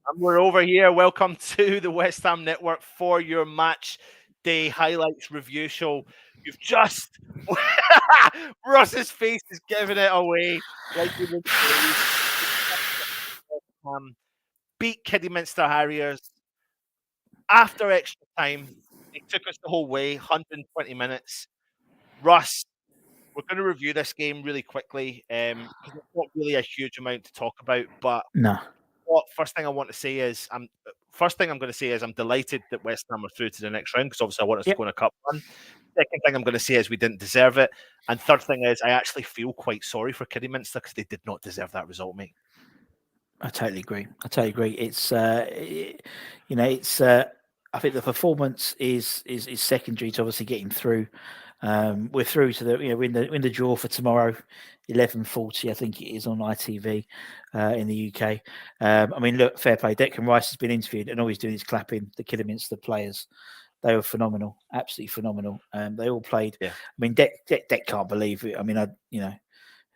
And we're over here. Welcome to the West Ham Network for your match day highlights review show. You've just Russ's face is giving it away like he was pleased. Beat Kidderminster Harriers after extra time. It took us the whole way, 120 minutes. Russ, we're going to review this game really quickly because it's not really a huge amount to talk about, but No. first thing I want to say is I'm going to say is I'm delighted that West Ham are through to the next round because obviously I want us to go in a cup run. Second thing I'm going to say is we didn't deserve it, and third thing is I actually feel quite sorry for Kidderminster because they did not deserve that result, mate. I totally agree. It's it's. I think the performance is secondary to obviously getting through. We're through to the we're in the draw for tomorrow, 11:40 I think it is on ITV in the UK. I mean, look, fair play. Declan Rice has been interviewed and all he's doing is clapping the Kidderminster players. They were phenomenal, absolutely phenomenal. They all played. Yeah. I mean, Deck can't believe it. I mean,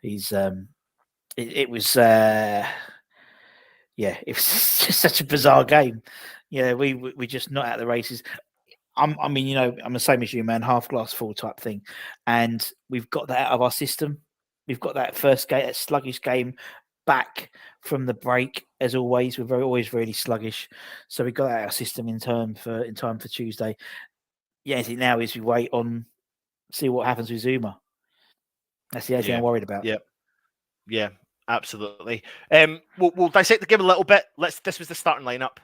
he's it was. Yeah, it was just such a bizarre game. Yeah, we just not at the races. I'm the same as you, man. Half glass full type thing, and we've got that out of our system. We've got that first game, that sluggish game, back from the break. As always, we're always really sluggish. So we got that out of our system in time for Tuesday. Yeah, I think now is we wait on, see what happens with Zuma. That's the only thing I'm worried about. Yeah, absolutely. We'll dissect the game a little bit. This was the starting lineup.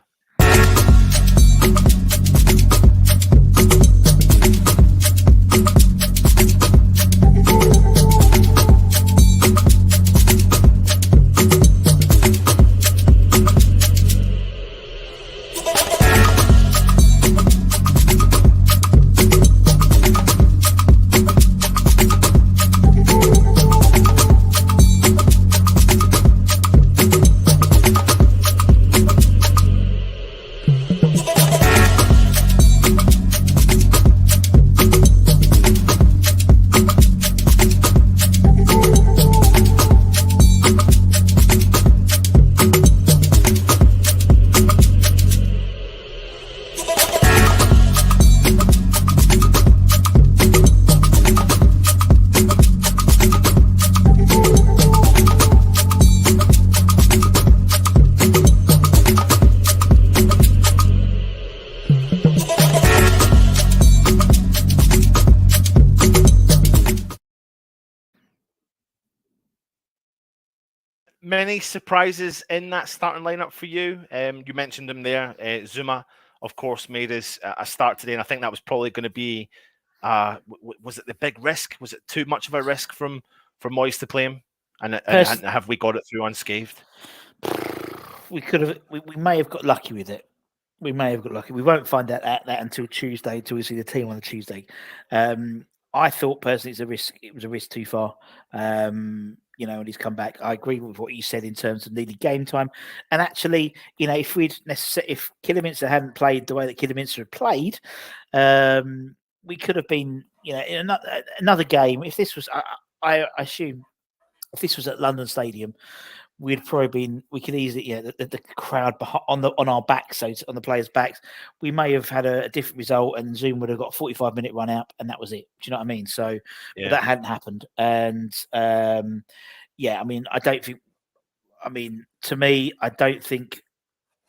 Many surprises in that starting lineup for you. You mentioned him there. Zuma, of course, made us a start today, and I think that was probably going to be. Was it the big risk? Was it too much of a risk from Moyes to play him? And have we got it through unscathed? We could have. We may have got lucky with it. We may have got lucky. We won't find out that until Tuesday, until we see the team on the Tuesday. I thought personally it's a risk. It was a risk too far. And he's come back. I agree with what you said in terms of needing game time. And actually, if Kidderminster hadn't played the way that Kidderminster had played, we could have been, in another game. If this was, I assume, if this was at London Stadium, we could easily, the crowd on our backs, so on the players' backs, we may have had a different result, and Zoom would have got a 45-minute run out, and that was it. Do you know what I mean? So, but that hadn't happened, and I mean, I don't think. I mean, to me, I don't think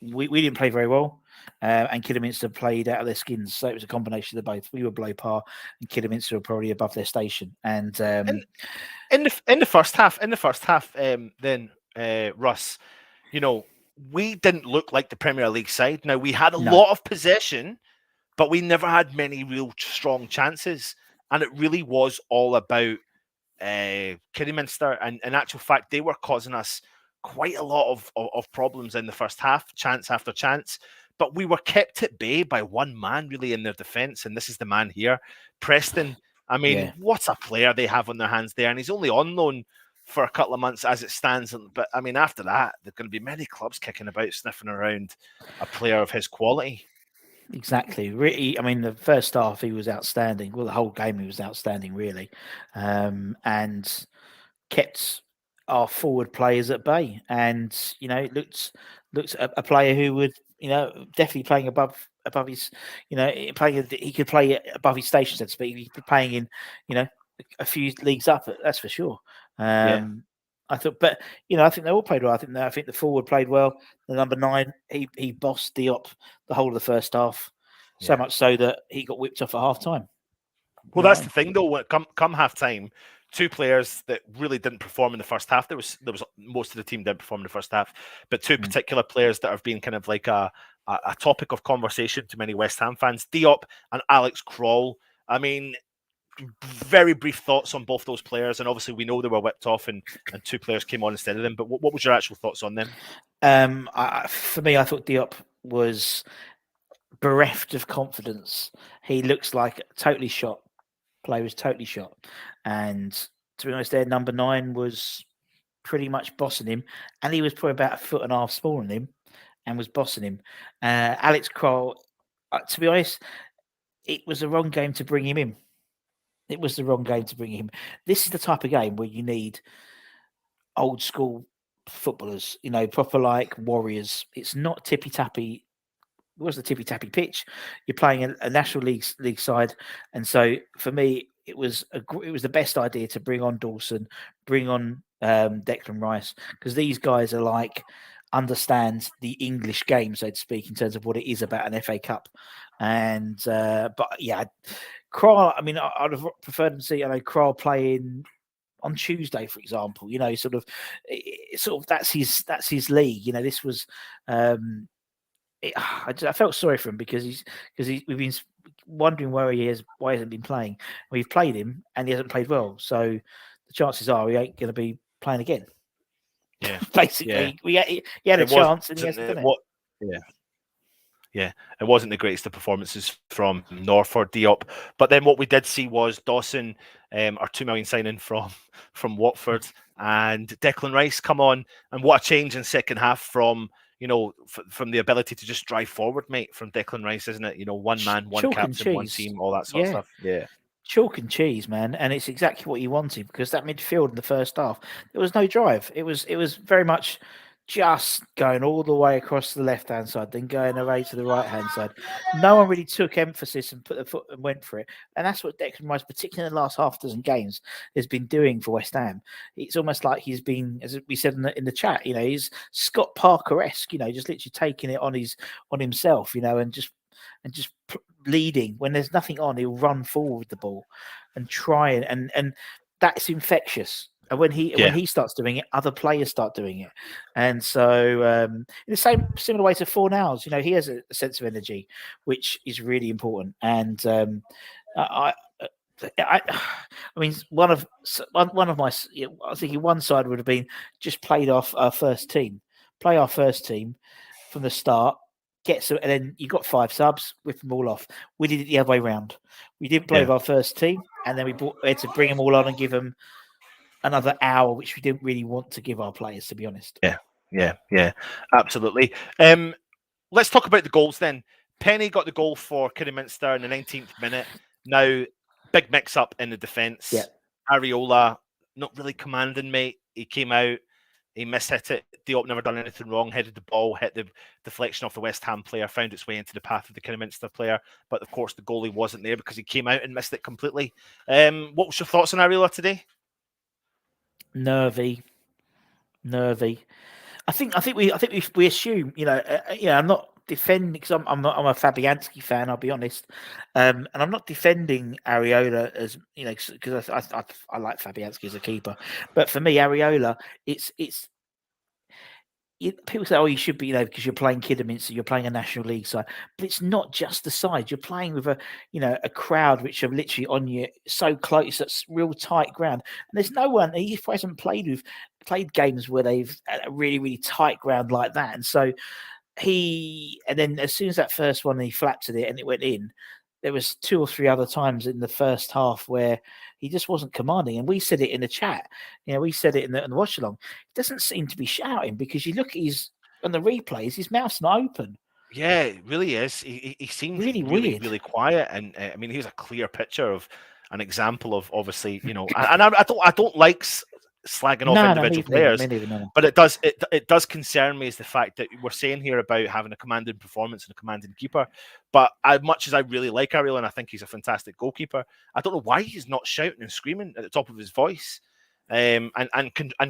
we didn't play very well, and Kidderminster played out of their skins. So it was a combination of both. We were below par, and Kidderminster were probably above their station. And in the first half, then. Russ, we didn't look like the Premier League side. Now, we had a lot of possession, but we never had many real strong chances. And it really was all about Kidderminster. And in actual fact, they were causing us quite a lot of problems in the first half, chance after chance. But we were kept at bay by one man, really, in their defence. And this is the man here, Preston. I mean, what a player they have on their hands there. And he's only on loan for a couple of months as it stands. But I mean, after that, there are going to be many clubs kicking about, sniffing around a player of his quality. Exactly. Really, I mean, the first half he was outstanding. Well, the whole game he was outstanding, really, and kept our forward players at bay, and looks a player who would definitely playing above his playing he could play above his station, so to speak. He could be playing in a few leagues up, that's for sure. I thought, but I think they all played well. I think the forward played well. The number 9, he bossed Diop the whole of the first half, so much so that he got whipped off at half time. Well, that's the thing, though. When come half time, 2 players that really didn't perform in the first half. There was most of the team didn't perform in the first half, but 2 particular players that have been kind of like a topic of conversation to many West Ham fans: Diop and Alex Kroll. I mean, very brief thoughts on both those players, and obviously we know they were whipped off, and 2 players came on instead of them. But what was your actual thoughts on them? For me, I thought Diop was bereft of confidence. He looks like totally shot. Player was totally shot, and to be honest, their number 9 was pretty much bossing him, and he was probably about 1.5 foot smaller than him, and was bossing him. Alex Kroll, to be honest, it was the wrong game to bring him in. It was the wrong game to bring him. This is the type of game where you need old school footballers, proper like warriors. It's not tippy tappy. It was the tippy tappy pitch. You're playing a National League side, and so for me, it was the best idea to bring on Dawson, bring on Declan Rice, because these guys are understand the English game, so to speak, in terms of what it is about an FA Cup. And but yeah, Kroll. I mean, I'd have preferred to see Kroll playing on Tuesday, for example. Sort of that's his league. This was. I felt sorry for him because we've been wondering where he is, why he hasn't been playing. We've played him and he hasn't played well, so the chances are he ain't going to be playing again. Yeah, basically, he had a chance and he hasn't done it. Yeah, it wasn't the greatest of performances from North or Diop, but then what we did see was Dawson, our 2 million signing from Watford, and Declan Rice come on, and what a change in second half from from the ability to just drive forward, mate, from Declan Rice, isn't it? One man, one captain, one team, all that sort of stuff. Yeah. Chalk and cheese, man, and it's exactly what you wanted, because that midfield in the first half, there was no drive. It was very much just going all the way across the left-hand side, then going away to the right-hand side. No one really took emphasis and put the foot and went for it. And that's what Declan Rice, particularly in the last half dozen games, has been doing for West Ham. It's almost like he's been, as we said in the chat, he's Scott Parker-esque, just literally taking it on himself, and just leading. When there's nothing on, he'll run forward with the ball and try and that's infectious. And when he starts doing it, other players start doing it. And so in the similar way to Fornals, he has a sense of energy, which is really important. And I mean, one of my, I was thinking one side would have been just played off our first team, play our first team from the start, and then you got 5 subs, whip them all off. We did it the other way around. We didn't play with our first team, and then we had to bring them all on and give them another hour, which we didn't really want to give our players, to be honest. Yeah, absolutely. Let's talk about the goals then. Penny got the goal for Kidderminster in the 19th minute. Now, big mix-up in the defence. Yeah. Areola, not really commanding, mate. He came out, he mishit it. Diop never done anything wrong, headed the ball, hit the deflection off the West Ham player, found its way into the path of the Kidderminster player. But, of course, the goalie wasn't there because he came out and missed it completely. What was your thoughts on Areola today? Nervy. I think we assume, I'm not defending, because I'm a Fabianski fan, I'll be honest, and I'm not defending Areola as because I like Fabianski as a keeper, but for me, Areola, it's people say, oh, you should be, because you're playing Kidderminster, you're playing a National League side, but it's not just the side. You're playing with a crowd which are literally on you so close. That's real tight ground. And there's no one, he hasn't played games where they've had a really, really tight ground like that. And so and then as soon as that first one, he flapped at it and it went in, there was 2 or 3 other times in the first half where he just wasn't commanding. And we said it in the chat. We said it in the watch along. He doesn't seem to be shouting, because you look at on the replays, his mouth's not open. Yeah, it really is. He seemed really weird, really quiet. And I mean, here's a clear picture of an example of, obviously, and I don't like slagging off individual players, but it does concern me is the fact that we're saying here about having a commanding performance and a commanding keeper. But as much as I really like Areola and I think he's a fantastic goalkeeper, I don't know why he's not shouting and screaming at the top of his voice. And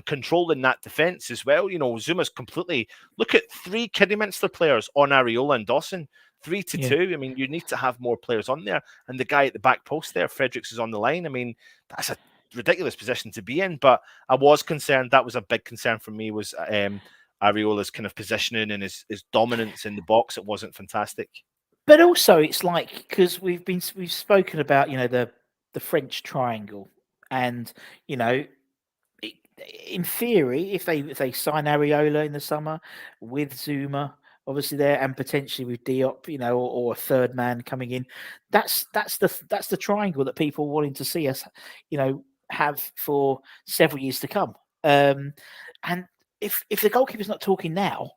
controlling that defence as well. You know, Zuma's completely look at 3 Kidderminster players on Areola and Dawson, 3-2. I mean, you need to have more players on there. And the guy at the back post there, Fredericks, is on the line. I mean, that's a ridiculous position to be in. But I was concerned. That was a big concern for me. Was Areola's kind of positioning and his dominance in the box? It wasn't fantastic. But also, it's like because we've spoken about the French triangle, and in theory, if they sign Areola in the summer with Zuma, obviously there, and potentially with Diop, or a third man coming in, that's the triangle that people wanting to see us, have for several years to come. And if the goalkeeper's not talking now,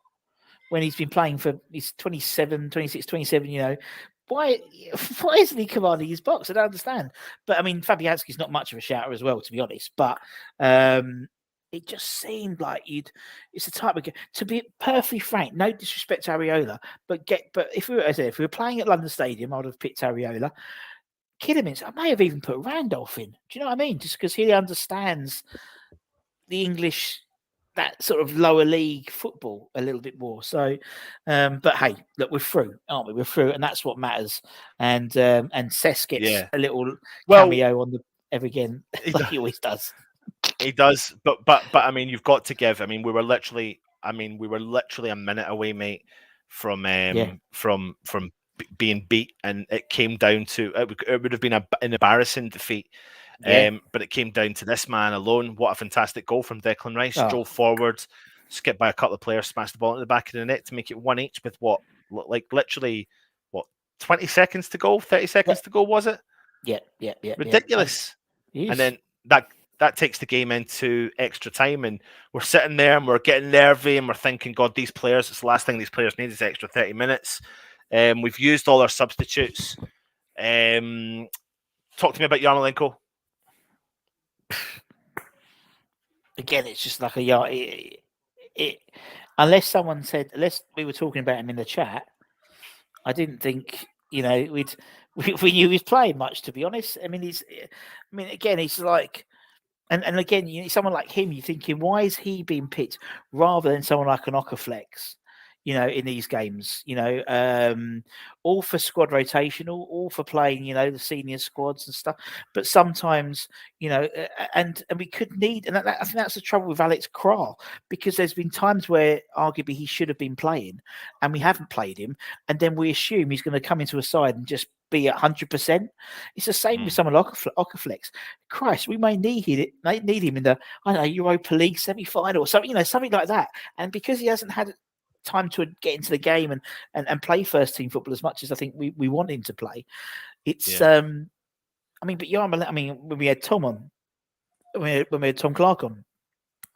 when he's been playing for he's 27, 26, 27, why isn't he commanding his box? I don't understand. But I mean, Fabianski's not much of a shouter as well, to be honest. But it just seemed like it's the type of game. To be perfectly frank, no disrespect to Areola, but if we were playing at London Stadium, I would have picked Areola. Kidderminster, I may have even put Randolph in. Do you know what I mean? Just because he understands the English, that sort of lower league football a little bit more. So, but hey, look, we're through, aren't we? We're through, and that's what matters. And Cess gets a little cameo on the again, like he always does. He does, but I mean, you've got to give. I mean, we were literally a minute away, mate, from being beat, and it came down to it would have been an embarrassing defeat. But it came down to this man alone. What a fantastic goal from Declan Rice. Drove forward, skipped by a couple of players, smashed the ball into the back of the net to make it 1 each with literally 20 seconds to go, 30 seconds to go, was it? Yeah. Ridiculous. And then that takes the game into extra time, and we're sitting there and we're getting nervy and we're thinking, God, these players, it's the last thing these players need is extra 30 minutes. We've used all our substitutes. Talk to me about Yarmolenko. Again, it's just like unless we were talking about him in the chat, I didn't think we knew he was playing much, to be honest. I mean, again, he's like, and again, someone like him, you're thinking, why is he being picked rather than someone like an Okaflex? In these games, all for squad rotation, all for playing, the senior squads and stuff. But sometimes, and we could need, and I think that's the trouble with Alex Kral, because there's been times where arguably he should have been playing and we haven't played him. And then we assume he's going to come into a side and just be 100%. It's the same with someone like Okaflex. Christ, we may need him in the, Europa League semi-final or something, something like that. And because he hasn't had time to get into the game and play first team football as much as I think we want him to play. It's but Yarmolenko, when we had Tom on, when we had Tom Clark on,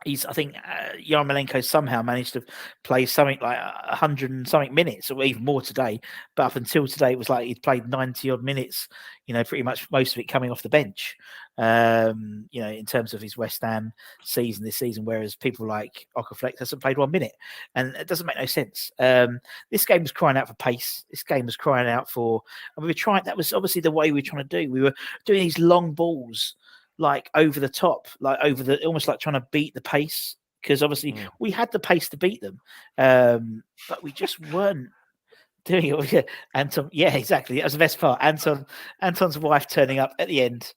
I think Yarmolenko somehow managed to play something like 100 and something minutes, or even more today. But up until today, it was like he'd played 90 odd minutes. Pretty much most of it coming off the bench. In terms of his West Ham season this season, whereas people like Okaflex hasn't played 1 minute, and it doesn't make no sense. This game was crying out for pace. This game was crying out for, and we were trying. That was obviously the way we were trying to do. We were doing these long balls, like over the top, like almost like trying to beat the pace, because obviously we had the pace to beat them, but we just weren't doing it. Yeah. Anton, yeah, exactly. That was the best part. Anton's wife turning up at the end.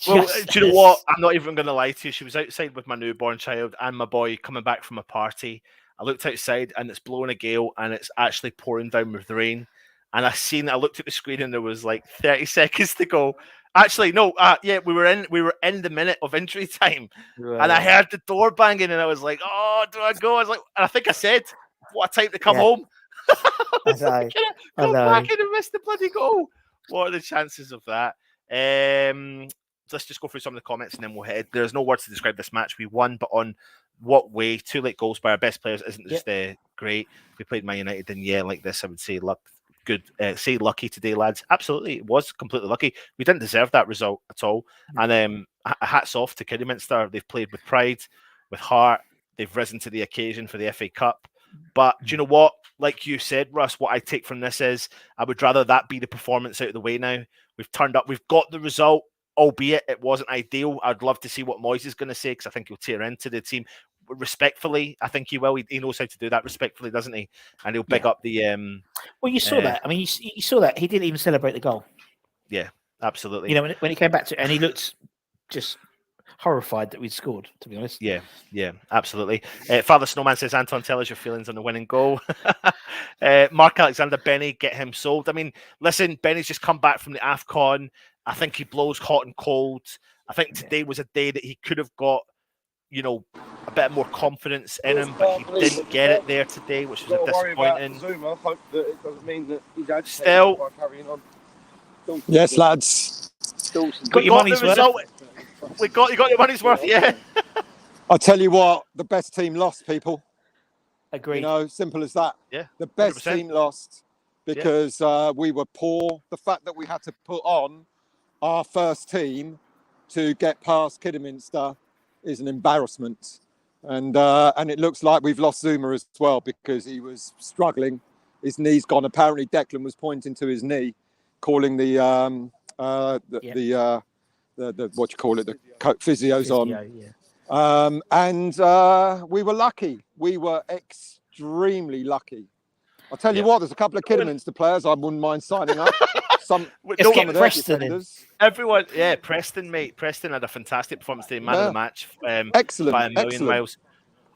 Well, do you know what? I'm not even going to lie to you. She was outside with my newborn child and my boy coming back from a party. I looked outside and it's blowing a gale and it's actually pouring down with rain. And I looked at the screen and there was like 30 seconds to go. Actually, no, we were in the minute of injury time, right. And I heard the door banging, and I was like, "Oh, do I go?" I was like, and I think I said, "What a time to come home!" I was like, "Go back in and miss the bloody goal." What are the chances of that? Let's just go through some of the comments and then we'll head. There's no words to describe this match. We won, but on what way? 2 late goals by our best players isn't just great. If we played Man United, then like this, I would say luck. good. Say lucky today, lads. Absolutely, it was completely lucky. We didn't deserve that result at all. And hats off to Kidderminster. They've played with pride, with heart. They've risen to the occasion for the FA Cup. But do you know what? Like you said, Russ, what I take from this is I would rather that be the performance out of the way now. We've turned up. We've got the result, albeit it wasn't ideal. I'd love to see what Moyes is going to say because I think he'll tear into the team respectfully. I think he will. He knows how to do that respectfully, doesn't he? And he'll pick up the. Well, you saw that. I mean, you saw that. He didn't even celebrate the goal. Yeah, absolutely. You know, when he came back to it, and he looked just horrified that we'd scored, to be honest. Yeah, absolutely. Father Snowman says, Anton, tell us your feelings on the winning goal. Mark Alexander, Benny, get him sold. I mean, listen, Benny's just come back from the AFCON. I think he blows hot and cold. I think today was a day that he could have got, you know, a bit more confidence in him, but he didn't get it there today, which was a disappointing. Zuma. Hope that it doesn't mean that he's agitated Still, by carrying on. Yes, lads. We got the result. You got your money's worth, yeah. I'll tell you what, the best team lost, people. Agreed. You know, simple as that. Yeah. The best 100%. team lost because we were poor. The fact that we had to put on our first team to get past Kidderminster is an embarrassment. And it looks like we've lost Zuma as well because he was struggling. His knee's gone. Apparently Declan was pointing to his knee, calling the what you call it, the physios on. We were lucky. We were extremely lucky. I'll tell you what, there's a couple of Kidderminster players I wouldn't mind signing up. Some of their defenders. Everyone, Preston, mate. Preston had a fantastic performance today, man of the match. Excellent. By a million miles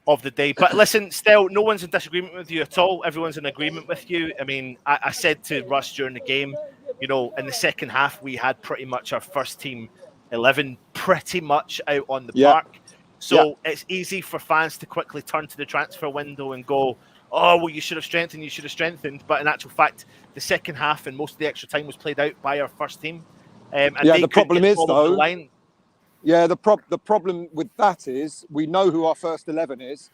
of the day. But listen, still, no one's in disagreement with you at all. Everyone's in agreement with you. I mean, I said to Russ during the game, you know, in the second half, we had pretty much our first team 11 pretty much out on the park. So it's easy for fans to quickly turn to the transfer window and go, oh, well, you should have strengthened. But in actual fact, the second half and most of the extra time was played out by our first team. The problem is, though, the problem with that is we know who our first 11 is.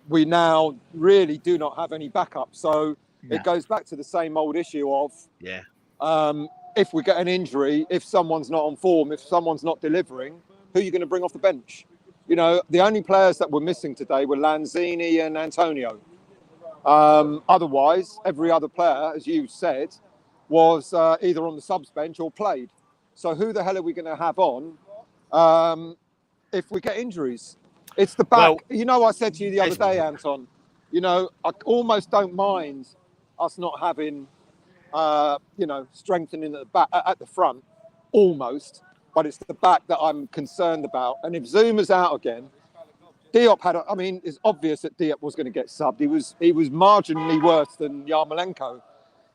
We now really do not have any backup. So it goes back to the same old issue of if we get an injury, if someone's not on form, if someone's not delivering, who are you going to bring off the bench? You know, the only players that were missing today were Lanzini and Antonio. Otherwise, every other player, as you said, was either on the subs bench or played. So who the hell are we going to have on if we get injuries? It's the back. Well, you know, I said to you the other day, Anton, you know, I almost don't mind us not having, strengthening at the back, at the front, almost. But it's the back that I'm concerned about. And if Zuma's out again, Diop it's obvious that Diop was going to get subbed. He was marginally worse than Yarmolenko.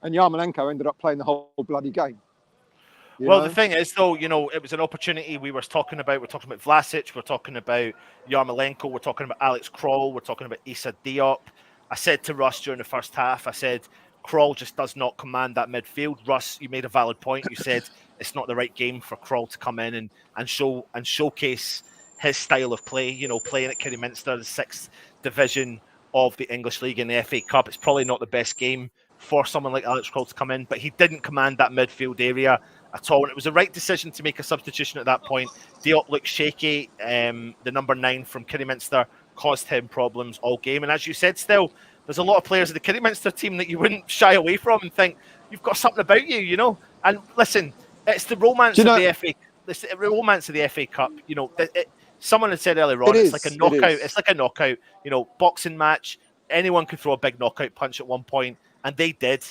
And Yarmolenko ended up playing the whole bloody game. The thing is, though, you know, it was an opportunity we're talking about Vlasic, we're talking about Yarmolenko, we're talking about Alex Kroll, we're talking about Issa Diop. I said to Russ during the first half, I said, Kroll just does not command that midfield. Russ, you made a valid point. You said it's not the right game for Kroll to come in and showcase his style of play. You know, playing at Kidderminster, the 6th division of the English League in the FA Cup. It's probably not the best game for someone like Alex Kroll to come in, but he didn't command that midfield area at all. And it was the right decision to make a substitution at that point. Diop looked shaky. The number 9 from Kidderminster caused him problems all game. And as you said, still, there's a lot of players of the Kidderminster team that you wouldn't shy away from and think, you've got something about you, you know? And listen, it's the romance of the FA. It's the romance of the FA Cup. You know, someone had said earlier on, it's like a knockout. It's like a knockout, you know, boxing match. Anyone could throw a big knockout punch at one point, and they did.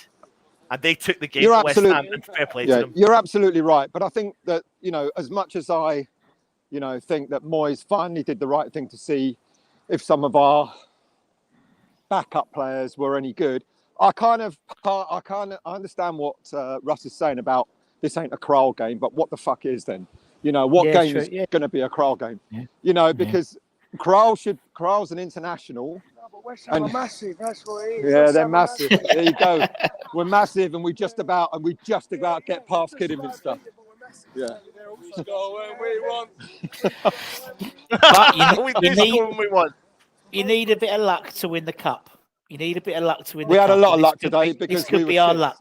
And they took the game to West Ham, and fair play to them. You're absolutely right. But I think that, you know, as much as I, you know, think that Moyes finally did the right thing to see if some of our backup players were any good, I understand what Russ is saying about this ain't a Kroll game, but what the fuck is then? You know, what game is going to be a Kroll game? Yeah. You know, because Kroll's an international. No, but West Ham are massive. That's what it is. Yeah, they're massive. There you go. We're massive, and we just about get past Kidderminster. Yeah. But you need a bit of luck to win the cup. You need a bit of luck to win. We had a lot of luck today because this could be our luck.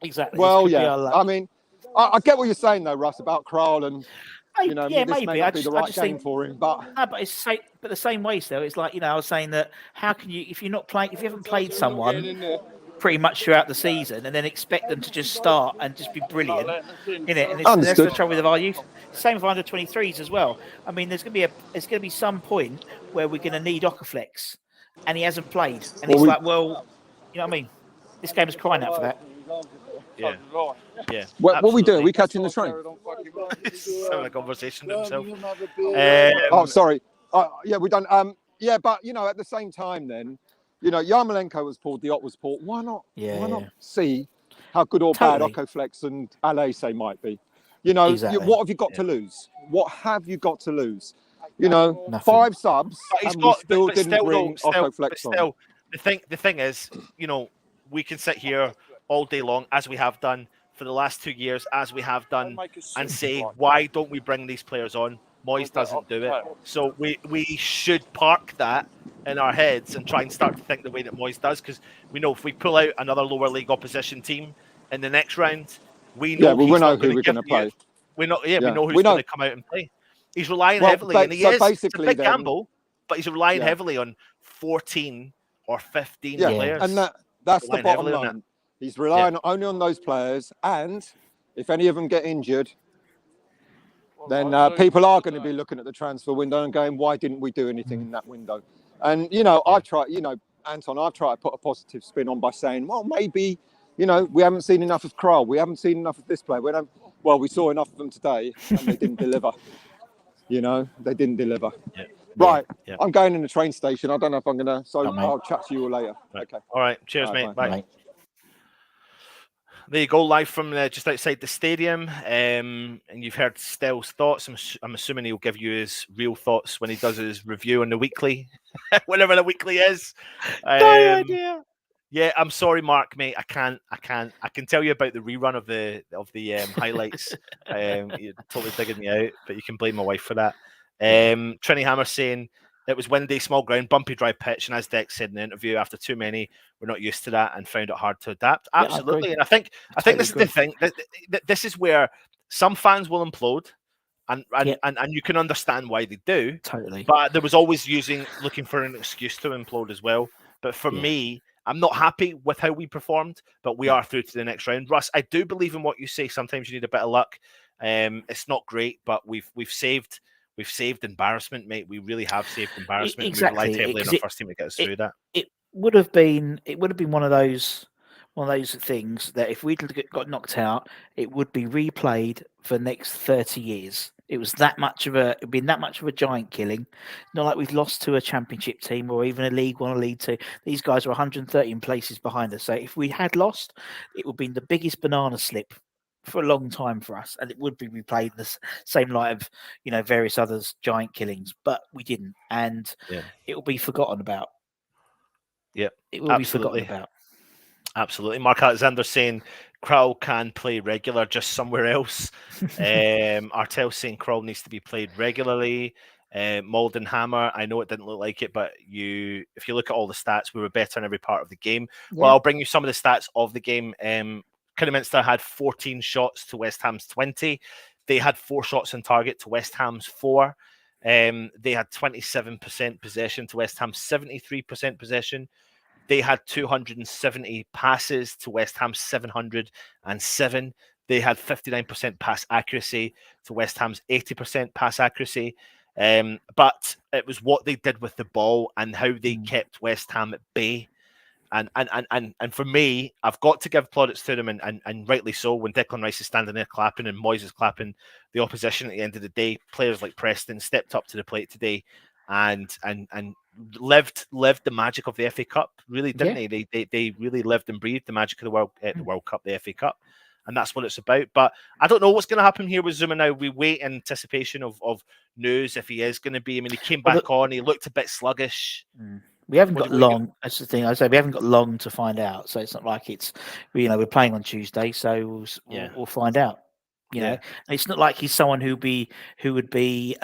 Exactly. Well, yeah. I mean, I get what you're saying though, Russ, about Kral and this maybe. may not be the right game for him, but it's the same way still. It's like I was saying that how can you if you haven't played someone pretty much throughout the season and then expect them to just start and just be brilliant in it, and that's the trouble with our youth. Same with under 23s as well. I mean, there's going to be some point where we're going to need Okaflex, and he hasn't played, and it's like, well, you know what I mean? This game is crying out for that. Yeah. Yeah. What are we doing? Are we catching the train? He's having a conversation with himself. Sorry. Yeah, we done. Yeah, but at the same time, then, Yarmolenko was poor, Diop was poor. Why not? Yeah. Why not see how good or bad Okaflex and Alese might be? Exactly. What have you got to lose? What have you got to lose? Nothing. 5 subs, and we still didn't bring Okaflex on. The thing is, we can sit here all day long, as we have done for the last 2 years, as we have done, and say, why don't we bring these players on? Moyes doesn't do it. So we should park that in our heads and try and start to think the way that Moyes does, because we know if we pull out another lower league opposition team in the next round, we know we know who we're going to play. We know who's going to come out and play. He's relying heavily, and he is. It's a big gamble, but he's relying heavily on 14 or 15 players. And that's the bottom line. He's relying only on those players, and if any of them get injured, then people are going to be looking at the transfer window and going, why didn't we do anything in that window? And, I've tried, Anton, I've tried to put a positive spin on by saying, well, maybe, we haven't seen enough of Kral. We haven't seen enough of this player. We saw enough of them today, and they didn't deliver. They didn't deliver. Yeah. Right. Yeah. I'm going in the train station. I don't know if I'm going to, so I'll chat to you all later. Right. Okay. All right. Cheers, mate. Bye. Bye. There you go, live from just outside the stadium. And you've heard Stell's thoughts. I'm assuming he'll give you his real thoughts when he does his review on the weekly, whatever the weekly is. No idea. Yeah, I'm sorry, Mark, mate. I can tell you about the rerun of the highlights. You're totally digging me out, but you can blame my wife for that. Trini Hammer saying it was windy, small ground, bumpy, dry pitch, and as Dex said in the interview, after too many, we're not used to that and found it hard to adapt. Absolutely, and I think this is the thing. This is where some fans will implode, and you can understand why they do. Totally. But there was always looking for an excuse to implode as well. But for me, I'm not happy with how we performed, but we are through to the next round. Russ, I do believe in what you say. Sometimes you need a bit of luck. It's not great, but we've saved embarrassment, mate. We really have saved embarrassment. Exactly. We relied heavily on our first team to get us through that. It would have been one of those things that if we'd got knocked out, it would be replayed for the next 30 years. It'd been that much of a giant killing. Not like we've lost to a championship team or even a League One or League Two. These guys are 113 places behind us. So if we had lost, it would have been the biggest banana slip for a long time for us, and it would be replayed in the same light of various others giant killings, but we didn't, and it will be forgotten about. Yeah, it will be forgotten about. Absolutely. Mark Alexander saying Kral can play regular, just somewhere else. Artel saying Kral needs to be played regularly. Malden Hammer, I know it didn't look like it, but if you look at all the stats, we were better in every part of the game. Yeah. Well, I'll bring you some of the stats of the game. Kidderminster had 14 shots to West Ham's 20. They had 4 shots on target to West Ham's 4. They had 27% possession to West Ham's 73% possession. They had 270 passes to West Ham's 707. They had 59% pass accuracy to West Ham's 80% pass accuracy. But it was what they did with the ball and how they kept West Ham at bay. And for me, I've got to give plaudits to them, and rightly so. When Declan Rice is standing there clapping and Moyes is clapping, the opposition at the end of the day, players like Preston stepped up to the plate today and lived the magic of the FA Cup. Really, didn't they? They really lived and breathed the magic of the World Cup, the FA Cup, and that's what it's about. But I don't know what's going to happen here with Zuma now. We wait in anticipation of news if he is going to be. I mean, he came back on. He looked a bit sluggish. We haven't got long. That's the thing. I say we haven't got long to find out. So it's not like we're playing on Tuesday. So we'll find out. You know, it's not like he's someone who would be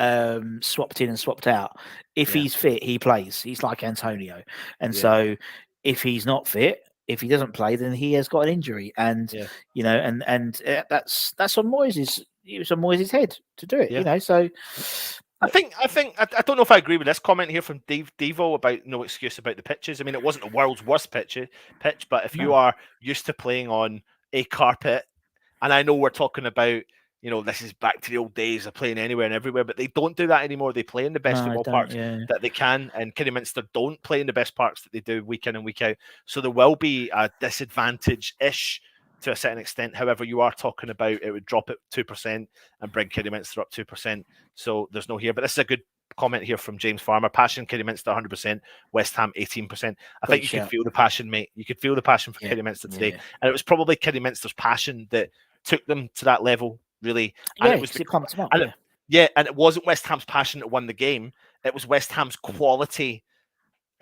swapped in and swapped out. If he's fit, he plays. He's like Antonio, and so if he's not fit, if he doesn't play, then he has got an injury, and you know, and that's on Moyes'. It was on Moyes' head to do it. You know, so. I don't know if I agree with this comment here from Devo about no excuse about the pitches. I mean, it wasn't the world's worst pitch, but if you are used to playing on a carpet, and I know we're talking about, you know, this is back to the old days of playing anywhere and everywhere, but they don't do that anymore. They play in the best football parks that they can, and Kidderminster don't play in the best parks that they do week in and week out. So there will be a disadvantage-ish to a certain extent. However, you are talking about it would drop it 2% and bring Kidderminster up 2%. So there's no here. But this is a good comment here from James Farmer. Passion, Kidderminster 100%, West Ham 18%. I think you could feel the passion, mate. You could feel the passion for Kidderminster today. And it was probably Kidderminster's passion that took them to that level, really. And it was pumped them up, and it wasn't West Ham's passion that won the game. It was West Ham's quality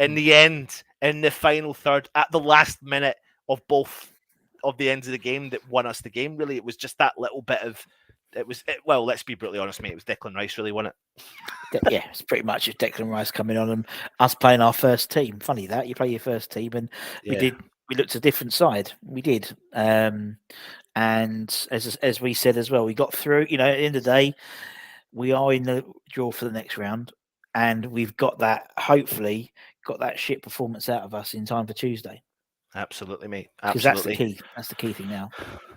in the end, in the final third, at the last minute of both of the ends of the game that won us the game. Really, it was just that little bit of well, let's be brutally honest, mate, it was Declan Rice, really, wasn't it? Yeah, it's pretty much just Declan Rice coming on and us playing our first team. Funny that you play your first team, and we looked a different side. We did, and as we said as well, we got through. You know, at the end of the day, we are in the draw for the next round, and we've got that. Hopefully, got that shit performance out of us in time for Tuesday. Absolutely, mate. Because that's the key. That's the key thing now.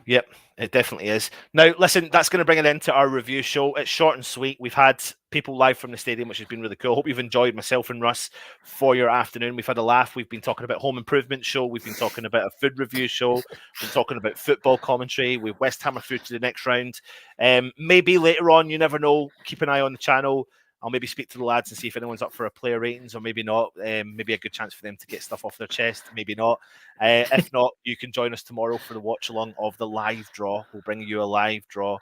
Yep, it definitely is. Now, listen, that's going to bring it into our review show. It's short and sweet. We've had people live from the stadium, which has been really cool. Hope you've enjoyed myself and Russ for your afternoon. We've had a laugh. We've been talking about home improvement show. We've been talking about a food review show. We've been talking about football commentary. We've West Ham through to the next round. Maybe later on, you never know. Keep an eye on the channel. I'll maybe speak to the lads and see if anyone's up for a player ratings, or maybe not. Maybe a good chance for them to get stuff off their chest. Maybe not. If not, you can join us tomorrow for the watch along of the live draw. We'll bring you a live draw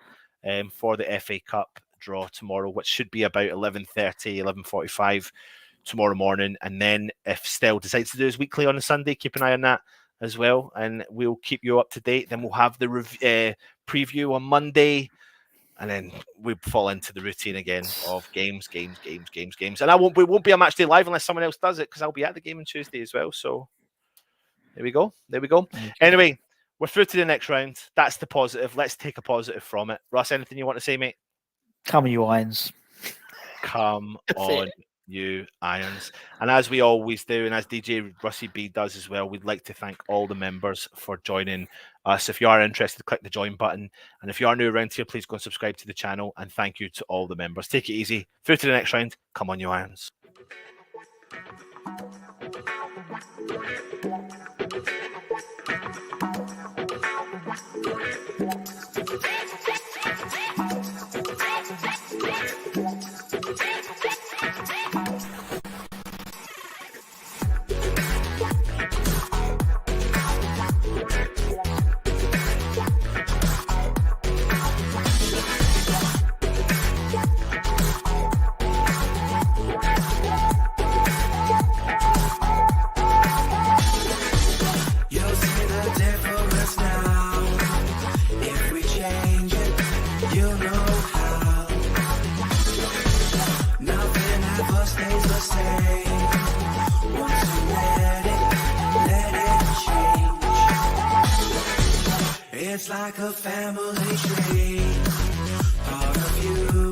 for the FA Cup draw tomorrow, which should be about 11:30, 11:45 tomorrow morning. And then if Stell decides to do his weekly on a Sunday, keep an eye on that as well, and we'll keep you up to date. Then we'll have the preview on Monday. And then we fall into the routine again of games. And we won't be a match day live unless someone else does it, because I'll be at the game on Tuesday as well. So there we go. Anyway, we're through to the next round. That's the positive. Let's take a positive from it. Russ, anything you want to say, mate? Come on, you Irons. Come on, you Irons. And as we always do, and as DJ Russie B does as well, we'd like to thank all the members for joining us. If you are interested, click the join button. And if you are new around here, please go and subscribe to the channel. And thank you to all the members. Take it easy. Through to the next round. Come on, you Irons. It's like a family tree, part of you.